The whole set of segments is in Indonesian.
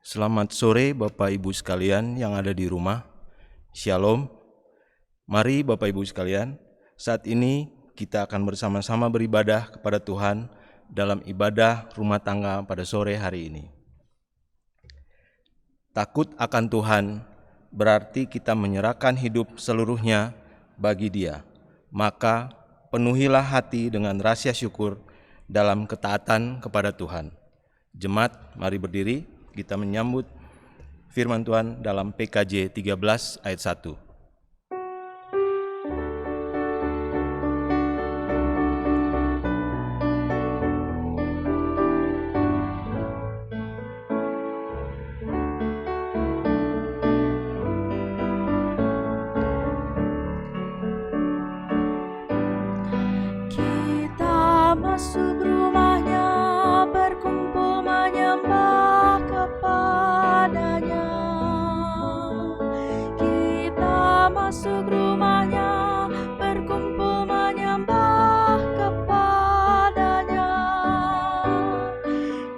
Selamat sore Bapak Ibu sekalian yang ada di rumah. Shalom. Mari Bapak Ibu sekalian, saat ini kita akan bersama-sama beribadah kepada Tuhan dalam ibadah rumah tangga pada sore hari ini. Takut akan Tuhan berarti kita menyerahkan hidup seluruhnya bagi Dia. Maka penuhilah hati dengan rasa syukur dalam ketaatan kepada Tuhan. Jemaat, mari berdiri, kita menyambut firman Tuhan dalam PKJ 13 ayat 1. Kita masuk rumahnya, berkumpul menyembah kepadanya. Kita masuk rumahnya, berkumpul menyembah kepadanya.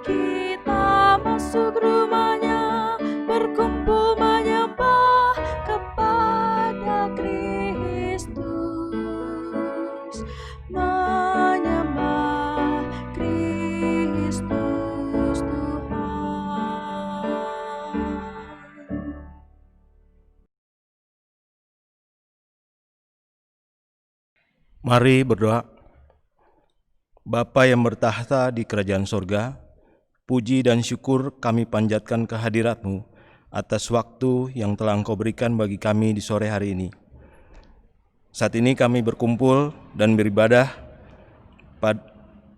Kita masuk rumahnya, berkumpul menyembah kepada Kristus. Menyembah Kristus Tuhan. Mari berdoa. Bapa yang bertahta di kerajaan sorga, puji dan syukur kami panjatkan kehadirat-Mu atas waktu yang telah Engkau berikan bagi kami di sore hari ini. Saat ini kami berkumpul dan beribadah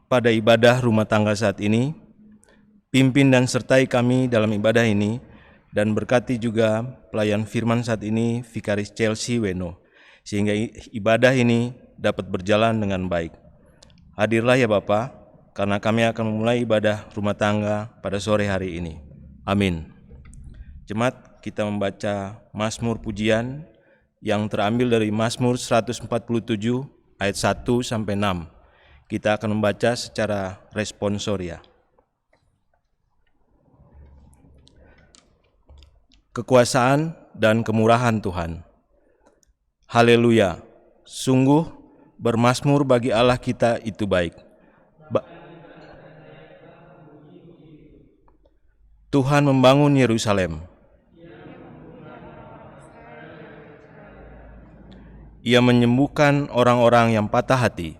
pada ibadah rumah tangga saat ini. Pimpin dan sertai kami dalam ibadah ini, dan berkati juga pelayan firman saat ini, Vikaris Chelsea Weno, sehingga ibadah ini dapat berjalan dengan baik. Hadirlah ya Bapa, karena kami akan memulai ibadah rumah tangga pada sore hari ini. Amin. Jemaat, kita membaca Mazmur pujian yang terambil dari Mazmur 147 ayat 1 sampai 6. Kita akan membaca secara responsoria. Kekuasaan dan kemurahan Tuhan. Haleluya. Sungguh bermazmur bagi Allah kita itu baik. Tuhan membangun Yerusalem. Ia menyembuhkan orang-orang yang patah hati.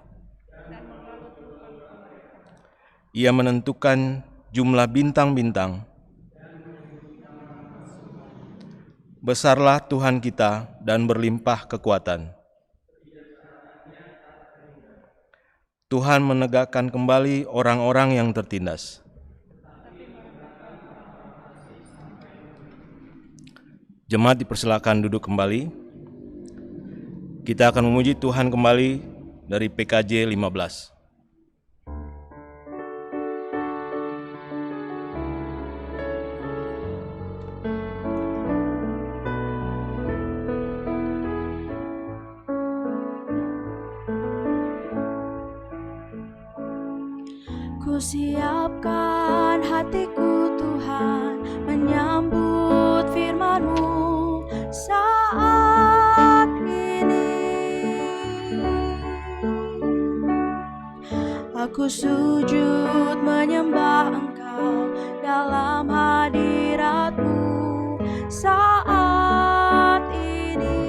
Ia menentukan jumlah bintang-bintang. Besarlah Tuhan kita dan berlimpah kekuatan. Tuhan menegakkan kembali orang-orang yang tertindas. Jemaat dipersilakan duduk kembali. Kita akan memuji Tuhan kembali dari PKJ 15. Kusiapkan hatiku Tuhan, menyambut firman-Mu saat ini. Aku sujud menyembah Engkau dalam hadirat-Mu saat ini.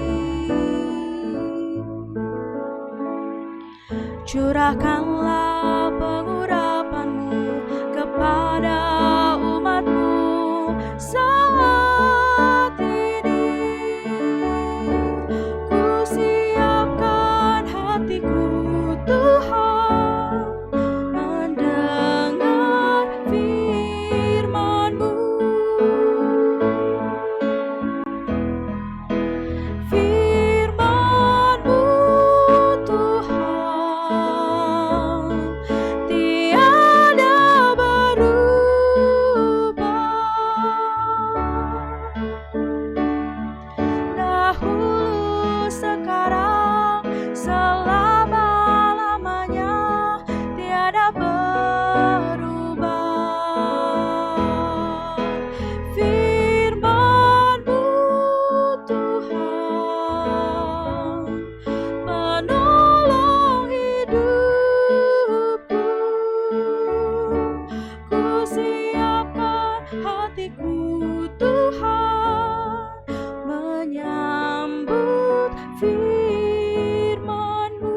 Curahkanlah pengurapan-Mu kepada umat-Mu saat ini. Ku siapkan hatiku Tuhan, mendengar firman-Mu. Firman-Mu Tuhan, hatiku Tuhan, menyambut firman-Mu.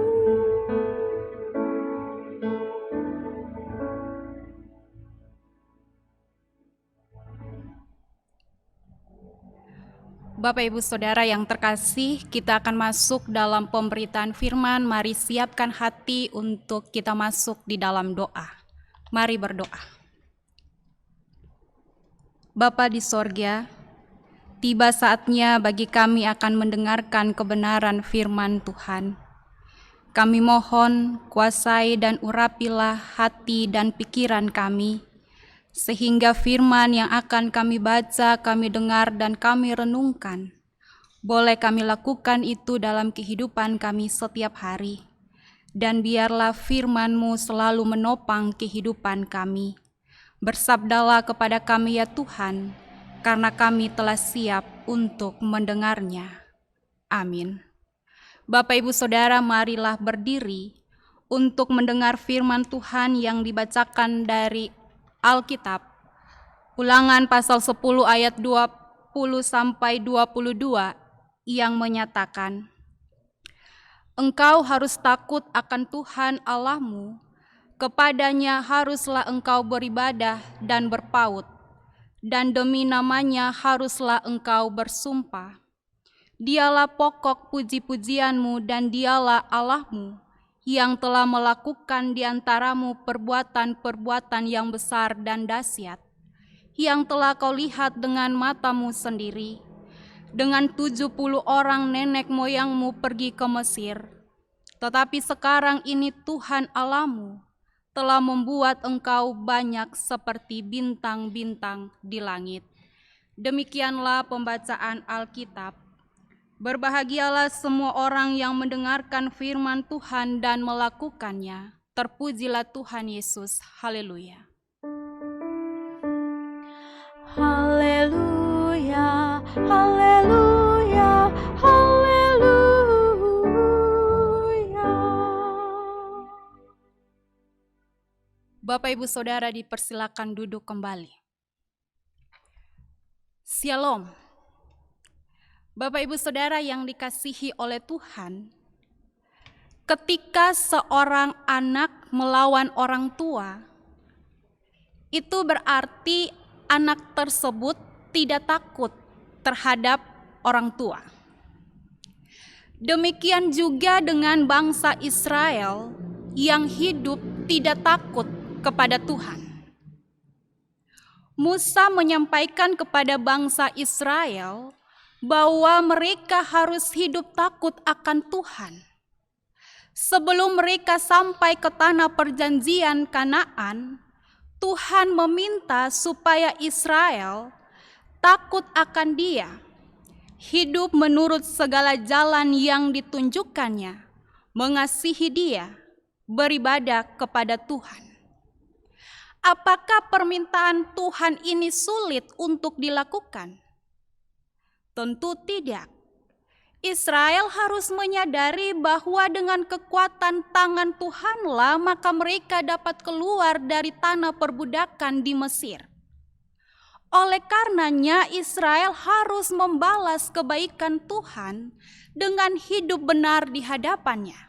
Bapak Ibu Saudara yang terkasih, kita akan masuk dalam pemberitaan firman. Mari siapkan hati untuk kita masuk di dalam doa. Mari berdoa. Bapa di sorga, tiba saatnya bagi kami akan mendengarkan kebenaran firman Tuhan. Kami mohon kuasai dan urapilah hati dan pikiran kami, sehingga firman yang akan kami baca, kami dengar, dan kami renungkan, boleh kami lakukan itu dalam kehidupan kami setiap hari. Dan biarlah firman-Mu selalu menopang kehidupan kami. Bersabdalah kepada kami ya Tuhan, karena kami telah siap untuk mendengarnya. Amin. Bapak Ibu Saudara, marilah berdiri untuk mendengar firman Tuhan yang dibacakan dari Alkitab, Ulangan pasal 10 ayat 20 sampai 22 yang menyatakan, Engkau harus takut akan Tuhan Allahmu, kepadanya haruslah engkau beribadah dan berpaut, dan demi namanya haruslah engkau bersumpah. Dialah pokok puji-pujianmu dan dialah Allahmu, yang telah melakukan di antaramu perbuatan-perbuatan yang besar dan dahsyat, yang telah kau lihat dengan matamu sendiri, dengan 70 orang nenek moyangmu pergi ke Mesir. Tetapi sekarang ini Tuhan Allahmu telah membuat engkau banyak seperti bintang-bintang di langit. Demikianlah pembacaan Alkitab. Berbahagialah semua orang yang mendengarkan firman Tuhan dan melakukannya. Terpujilah Tuhan Yesus. Haleluya. Haleluya, haleluya, haleluya. Bapak Ibu Saudara dipersilakan duduk kembali. Shalom. Bapak Ibu Saudara yang dikasihi oleh Tuhan, ketika seorang anak melawan orang tua, itu berarti anak tersebut tidak takut terhadap orang tua. Demikian juga dengan bangsa Israel yang hidup tidak takut kepada Tuhan. Musa menyampaikan kepada bangsa Israel bahwa mereka harus hidup takut akan Tuhan. Sebelum mereka sampai ke tanah perjanjian Kanaan, Tuhan meminta supaya Israel takut akan Dia, hidup menurut segala jalan yang ditunjukkannya, mengasihi Dia, beribadah kepada Tuhan. Apakah permintaan Tuhan ini sulit untuk dilakukan? Tentu tidak. Israel harus menyadari bahwa dengan kekuatan tangan Tuhanlah maka mereka dapat keluar dari tanah perbudakan di Mesir. Oleh karenanya Israel harus membalas kebaikan Tuhan dengan hidup benar di hadapannya.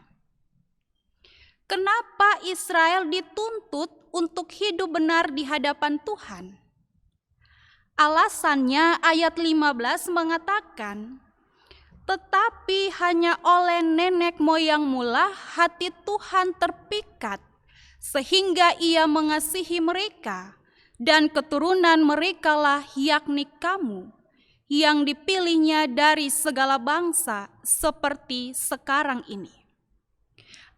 Kenapa Israel dituntut untuk hidup benar di hadapan Tuhan? Alasannya ayat 15 mengatakan, tetapi hanya oleh nenek moyangmulah hati Tuhan terpikat, sehingga Ia mengasihi mereka, dan keturunan merekalah yakni kamu, yang dipilihnya dari segala bangsa seperti sekarang ini.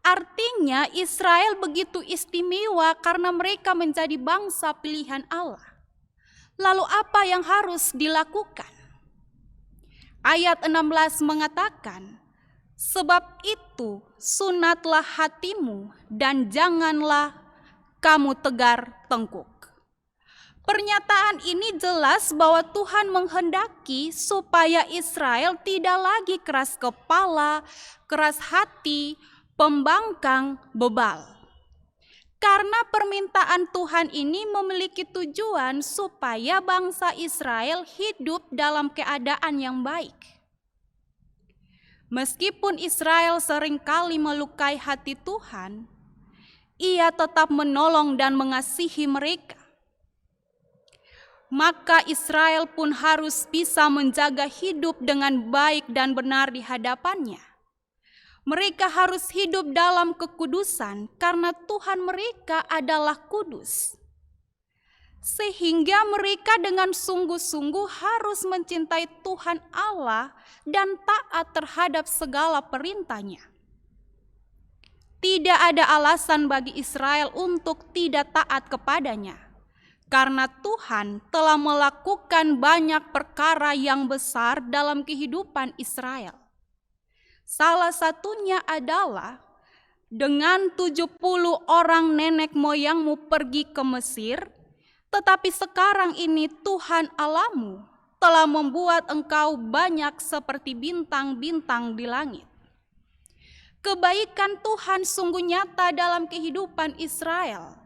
Artinya Israel begitu istimewa karena mereka menjadi bangsa pilihan Allah. Lalu apa yang harus dilakukan? Ayat 16 mengatakan, sebab itu sunatlah hatimu dan janganlah kamu tegar tengkuk. Pernyataan ini jelas bahwa Tuhan menghendaki supaya Israel tidak lagi keras kepala, keras hati, pembangkang, bebal. Karena permintaan Tuhan ini memiliki tujuan supaya bangsa Israel hidup dalam keadaan yang baik. Meskipun Israel seringkali melukai hati Tuhan, Ia tetap menolong dan mengasihi mereka. Maka Israel pun harus bisa menjaga hidup dengan baik dan benar di hadapan-Nya. Mereka harus hidup dalam kekudusan karena Tuhan mereka adalah kudus. Sehingga mereka dengan sungguh-sungguh harus mencintai Tuhan Allah dan taat terhadap segala perintah-Nya. Tidak ada alasan bagi Israel untuk tidak taat kepada-Nya, karena Tuhan telah melakukan banyak perkara yang besar dalam kehidupan Israel. Salah satunya adalah dengan 70 orang nenek moyangmu pergi ke Mesir, tetapi sekarang ini Tuhan Allahmu telah membuat engkau banyak seperti bintang-bintang di langit. Kebaikan Tuhan sungguh nyata dalam kehidupan Israel,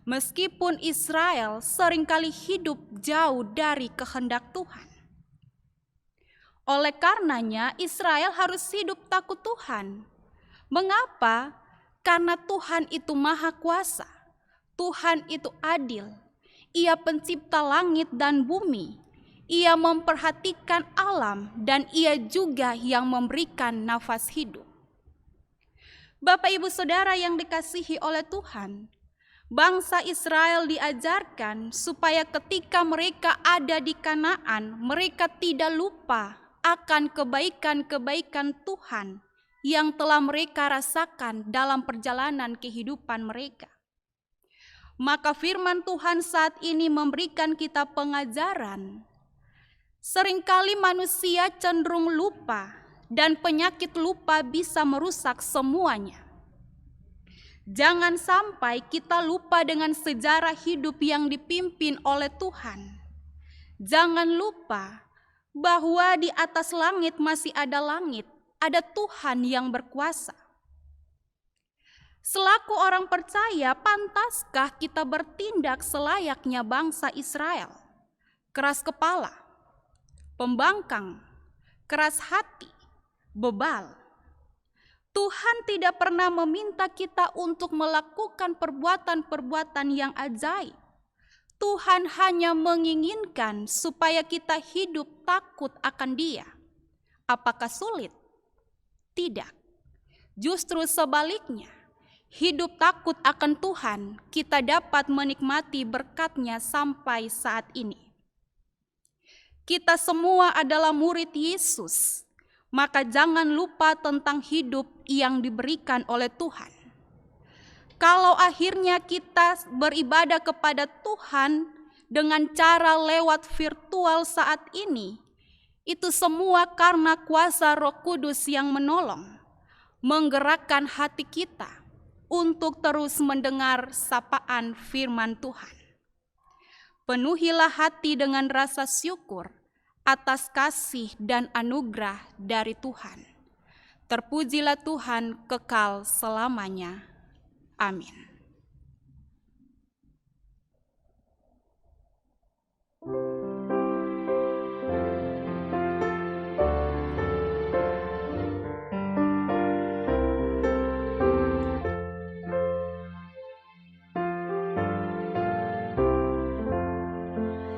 meskipun Israel seringkali hidup jauh dari kehendak Tuhan. Oleh karenanya Israel harus hidup takut Tuhan. Mengapa? Karena Tuhan itu maha kuasa. Tuhan itu adil. Ia pencipta langit dan bumi. Ia memperhatikan alam dan Ia juga yang memberikan nafas hidup. Bapak Ibu Saudara yang dikasihi oleh Tuhan, bangsa Israel diajarkan supaya ketika mereka ada di Kanaan, mereka tidak lupa akan kebaikan-kebaikan Tuhan yang telah mereka rasakan dalam perjalanan kehidupan mereka. Maka firman Tuhan saat ini memberikan kita pengajaran. Seringkali manusia cenderung lupa dan penyakit lupa bisa merusak semuanya. Jangan sampai kita lupa dengan sejarah hidup yang dipimpin oleh Tuhan. Jangan lupa bahwa di atas langit masih ada langit, ada Tuhan yang berkuasa. Selaku orang percaya, pantaskah kita bertindak selayaknya bangsa Israel? Keras kepala, pembangkang, keras hati, bebal. Tuhan tidak pernah meminta kita untuk melakukan perbuatan-perbuatan yang ajaib. Tuhan hanya menginginkan supaya kita hidup takut akan Dia. Apakah sulit? Tidak. Justru sebaliknya, hidup takut akan Tuhan, kita dapat menikmati berkat-Nya sampai saat ini. Kita semua adalah murid Yesus, maka jangan lupa tentang hidup yang diberikan oleh Tuhan. Kalau akhirnya kita beribadah kepada Tuhan dengan cara lewat virtual saat ini, itu semua karena kuasa Roh Kudus yang menolong, menggerakkan hati kita untuk terus mendengar sapaan firman Tuhan. Penuhilah hati dengan rasa syukur atas kasih dan anugerah dari Tuhan. Terpujilah Tuhan kekal selamanya. Amin.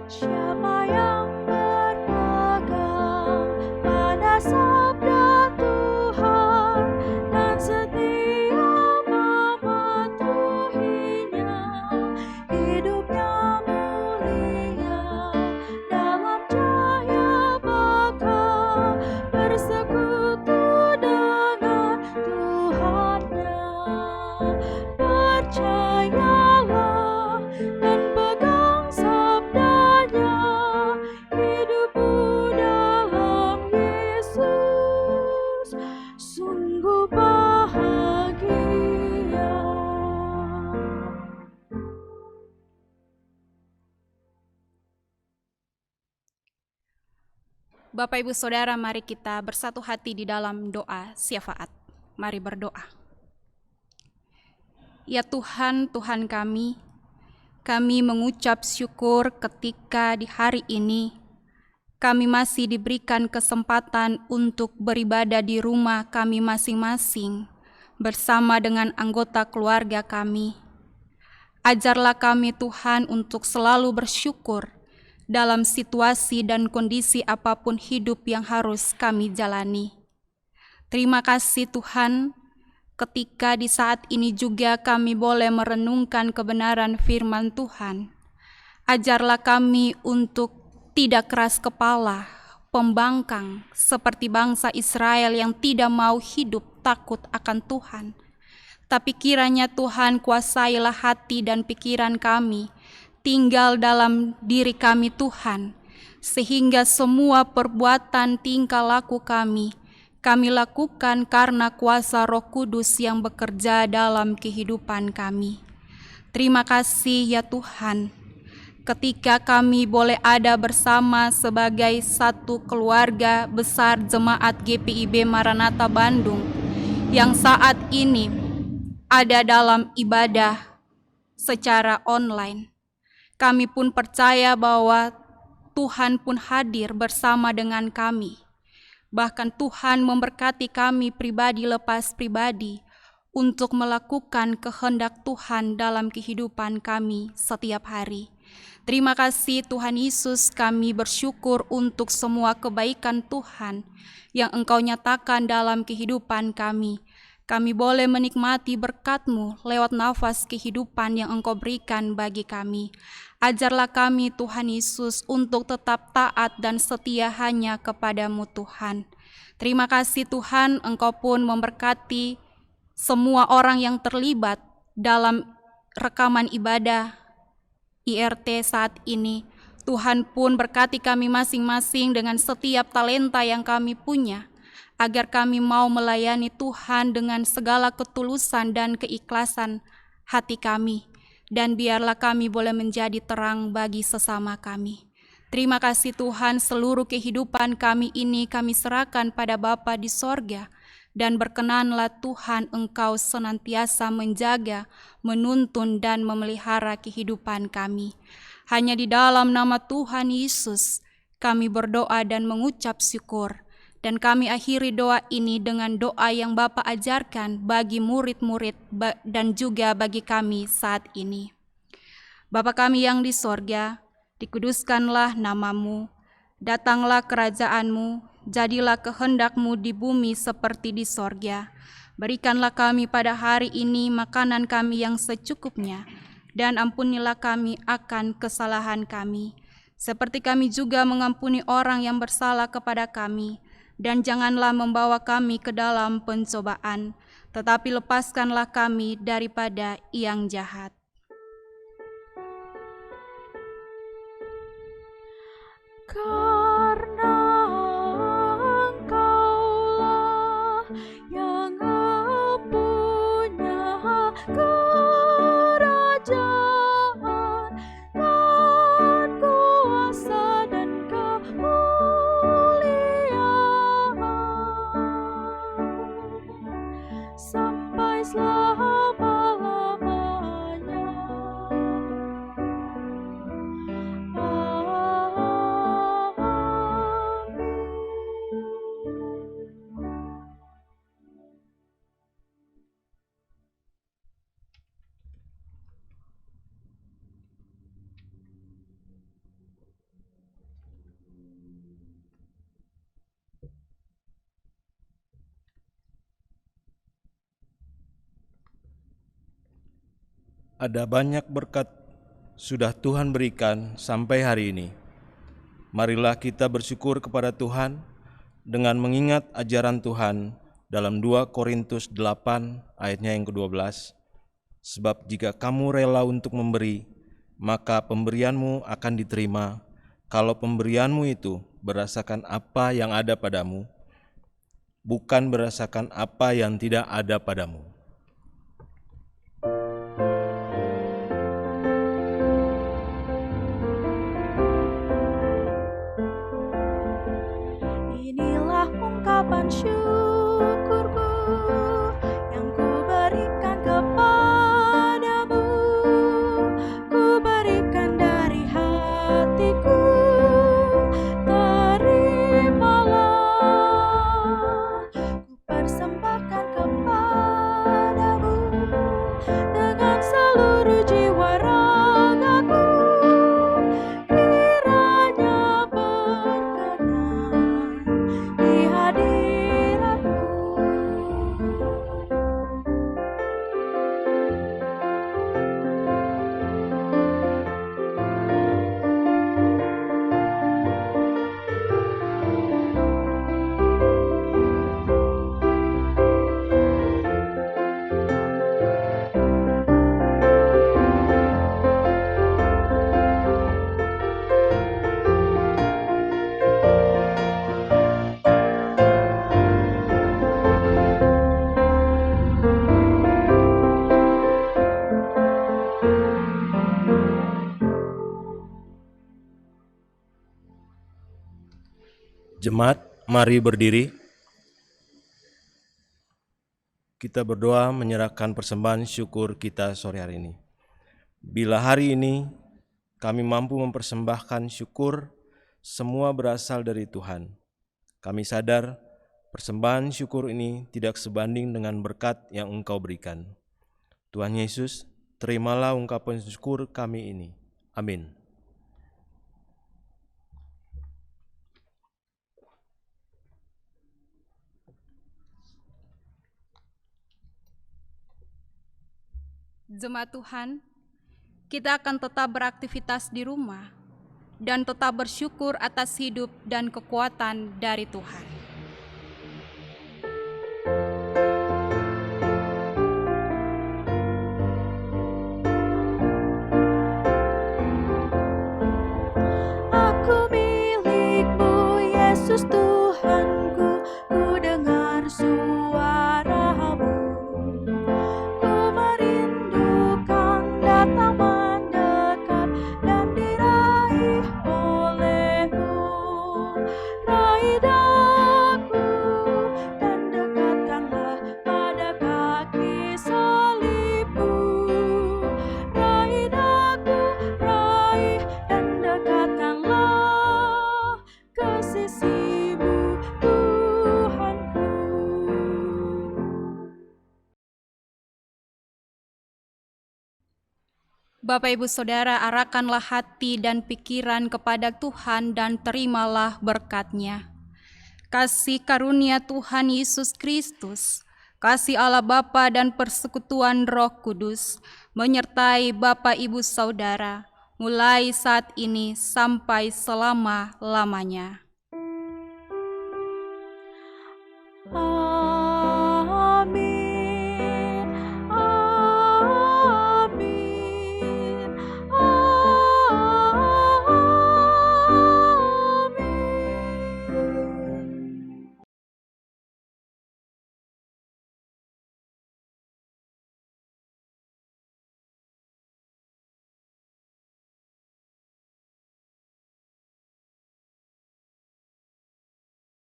Siapa yang berpegang pada sabda Tuhan dan setia mematuhinya, hidupnya mulia dalam cahaya bakal bersekutu dengan Tuhannya. Percayalah dan pegang sabdanya, hidupmu dalam Yesus sungguh bahagia. Bapak Ibu Saudara, mari kita bersatu hati di dalam doa syafaat. Mari berdoa. Ya Tuhan, Tuhan kami mengucap syukur ketika di hari ini kami masih diberikan kesempatan untuk beribadah di rumah kami masing-masing bersama dengan anggota keluarga kami. Ajarlah kami Tuhan untuk selalu bersyukur dalam situasi dan kondisi apapun hidup yang harus kami jalani. Terima kasih Tuhan, ketika di saat ini juga kami boleh merenungkan kebenaran firman Tuhan. Ajarlah kami untuk tidak keras kepala, pembangkang, seperti bangsa Israel yang tidak mau hidup takut akan Tuhan. Tapi kiranya Tuhan kuasailah hati dan pikiran kami, tinggal dalam diri kami Tuhan, sehingga semua perbuatan tingkah laku kami lakukan karena kuasa Roh Kudus yang bekerja dalam kehidupan kami. Terima kasih ya Tuhan, ketika kami boleh ada bersama sebagai satu keluarga besar Jemaat GPIB Maranatha Bandung yang saat ini ada dalam ibadah secara online. Kami pun percaya bahwa Tuhan pun hadir bersama dengan kami. Bahkan Tuhan memberkati kami pribadi lepas pribadi untuk melakukan kehendak Tuhan dalam kehidupan kami setiap hari. Terima kasih Tuhan Yesus, kami bersyukur untuk semua kebaikan Tuhan yang Engkau nyatakan dalam kehidupan kami. Kami boleh menikmati berkat-Mu lewat nafas kehidupan yang Engkau berikan bagi kami. Ajarlah kami Tuhan Yesus untuk tetap taat dan setia hanya kepada-Mu Tuhan. Terima kasih Tuhan, Engkau pun memberkati semua orang yang terlibat dalam rekaman ibadah IRT saat ini. Tuhan pun berkati kami masing-masing dengan setiap talenta yang kami punya, agar kami mau melayani Tuhan dengan segala ketulusan dan keikhlasan hati kami, dan biarlah kami boleh menjadi terang bagi sesama kami. Terima kasih Tuhan, seluruh kehidupan kami ini kami serahkan pada Bapa di sorga, dan berkenanlah Tuhan Engkau senantiasa menjaga, menuntun dan memelihara kehidupan kami. Hanya di dalam nama Tuhan Yesus kami berdoa dan mengucap syukur. Dan kami akhiri doa ini dengan doa yang Bapa ajarkan bagi murid-murid dan juga bagi kami saat ini. Bapa kami yang di sorga, dikuduskanlah nama-Mu, datanglah kerajaan-Mu, jadilah kehendak-Mu di bumi seperti di sorga. Berikanlah kami pada hari ini makanan kami yang secukupnya, dan ampunilah kami akan kesalahan kami, seperti kami juga mengampuni orang yang bersalah kepada kami. Dan janganlah membawa kami ke dalam pencobaan, tetapi lepaskanlah kami daripada yang jahat. Karena Engkaulah yang punya kerajaan dan kuasa dan kemuliaan sampai selama-lamanya. Ada banyak berkat sudah Tuhan berikan sampai hari ini. Marilah kita bersyukur kepada Tuhan dengan mengingat ajaran Tuhan dalam 2 Korintus 8 ayatnya yang ke-12. Sebab jika kamu rela untuk memberi, maka pemberianmu akan diterima, kalau pemberianmu itu berdasarkan apa yang ada padamu, bukan berdasarkan apa yang tidak ada padamu. Inilah ungkapan syukurku yang ku berikan kepada Jemaat, mari berdiri. Kita berdoa menyerahkan persembahan syukur kita sore hari ini. Bila hari ini kami mampu mempersembahkan syukur, semua berasal dari Tuhan. Kami sadar persembahan syukur ini tidak sebanding dengan berkat yang Engkau berikan. Tuhan Yesus, terimalah ungkapan syukur kami ini. Amin. Jemaat Tuhan, kita akan tetap beraktivitas di rumah dan tetap bersyukur atas hidup dan kekuatan dari Tuhan. Aku milik-Mu, Yesus Tuhanku, ku dengar suara-Mu. Ku merindukan datang mendekat dan diraih oleh-Mu. Raih daku dan dekatkanlah pada kaki salib-Mu. Raih daku, raih dan dekatkanlah ke sisi-Mu, Tuhanku. Bapak Ibu Saudara, arahkanlah hati dan pikiran kepada Tuhan dan terimalah berkat-Nya. Kasih karunia Tuhan Yesus Kristus, kasih Allah Bapa dan persekutuan Roh Kudus menyertai Bapak Ibu Saudara mulai saat ini sampai selama-lamanya.